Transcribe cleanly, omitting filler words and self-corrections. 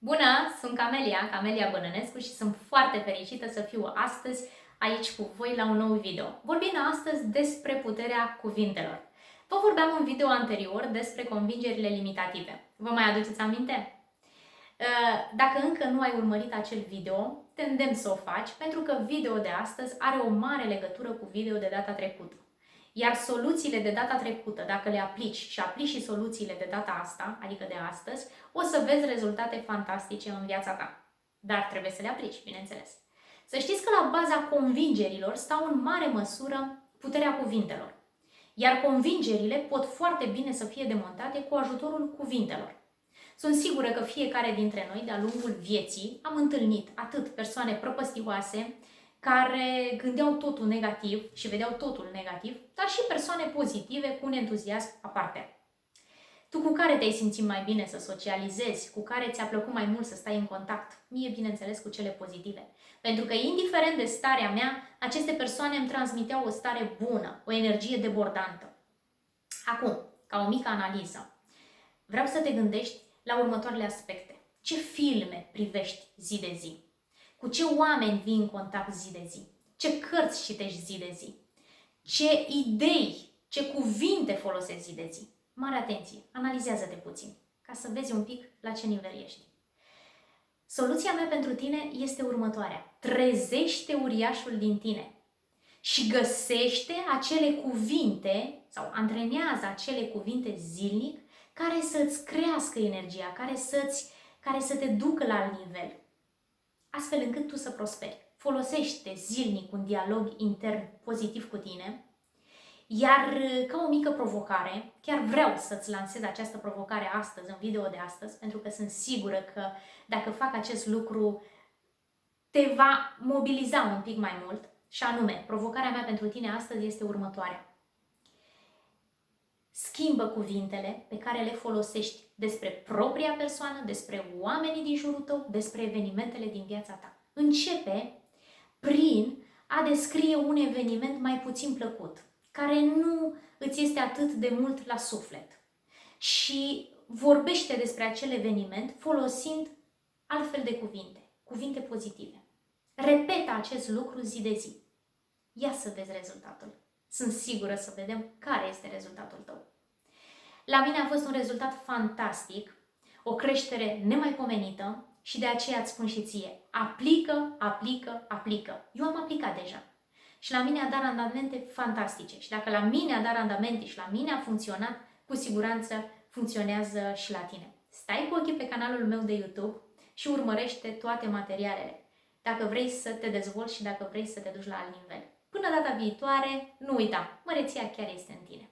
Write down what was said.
Bună, sunt Camelia Bănănescu și sunt foarte fericită să fiu astăzi aici cu voi la un nou video. Vorbim astăzi despre puterea cuvintelor. Vă vorbeam în video anterior despre convingerile limitative. Vă mai aduceți aminte? Dacă încă nu ai urmărit acel video, te îndemn să o faci, pentru că video de astăzi are o mare legătură cu video de data trecută. Iar soluțiile de data trecută, dacă le aplici și aplici și soluțiile de data asta, adică de astăzi, o să vezi rezultate fantastice în viața ta. Dar trebuie să le aplici, bineînțeles. Să știți că la baza convingerilor stau în mare măsură puterea cuvintelor. Iar convingerile pot foarte bine să fie demontate cu ajutorul cuvintelor. Sunt sigură că fiecare dintre noi, de-a lungul vieții, am întâlnit atât persoane prăpăstioase, care gândeau totul negativ și vedeau totul negativ, dar și persoane pozitive cu un entuziasm aparte. Tu cu care te-ai simțit mai bine să socializezi, cu care ți-a plăcut mai mult să stai în contact? Mie, bineînțeles, cu cele pozitive. Pentru că, indiferent de starea mea, aceste persoane îmi transmiteau o stare bună, o energie debordantă. Acum, ca o mică analiză, vreau să te gândești la următoarele aspecte. Ce filme privești zi de zi? Cu ce oameni vii în contact zi de zi? Ce cărți citești zi de zi? Ce idei, ce cuvinte folosești zi de zi? Mare atenție, analizează-te puțin, ca să vezi un pic la ce nivel ești. Soluția mea pentru tine este următoarea. Trezește uriașul din tine și găsește acele cuvinte sau antrenează acele cuvinte zilnic care să-ți crească energia, care să te ducă la alt nivel, astfel încât tu să prosperi. Folosește zilnic un dialog intern pozitiv cu tine, iar ca o mică provocare, chiar vreau să-ți lansez această provocare astăzi, în video de astăzi, pentru că sunt sigură că dacă fac acest lucru, te va mobiliza un pic mai mult, și anume, provocarea mea pentru tine astăzi este următoarea. Schimbă cuvintele pe care le folosești despre propria persoană, despre oamenii din jurul tău, despre evenimentele din viața ta. Începe prin a descrie un eveniment mai puțin plăcut, care nu îți este atât de mult la suflet. Și vorbește despre acel eveniment folosind altfel de cuvinte, cuvinte pozitive. Repetă acest lucru zi de zi. Ia să vezi rezultatul. Sunt sigură să vedem care este rezultatul tău. La mine a fost un rezultat fantastic, o creștere nemaipomenită și de aceea îți spun și ție, aplică, aplică, aplică. Eu am aplicat deja și la mine a dat randamente fantastice și dacă la mine a dat randamente și la mine a funcționat, cu siguranță funcționează și la tine. Stai cu ochii pe canalul meu de YouTube și urmărește toate materialele, dacă vrei să te dezvolți și dacă vrei să te duci la alt nivel. Până data viitoare, nu uita, măreția chiar este în tine.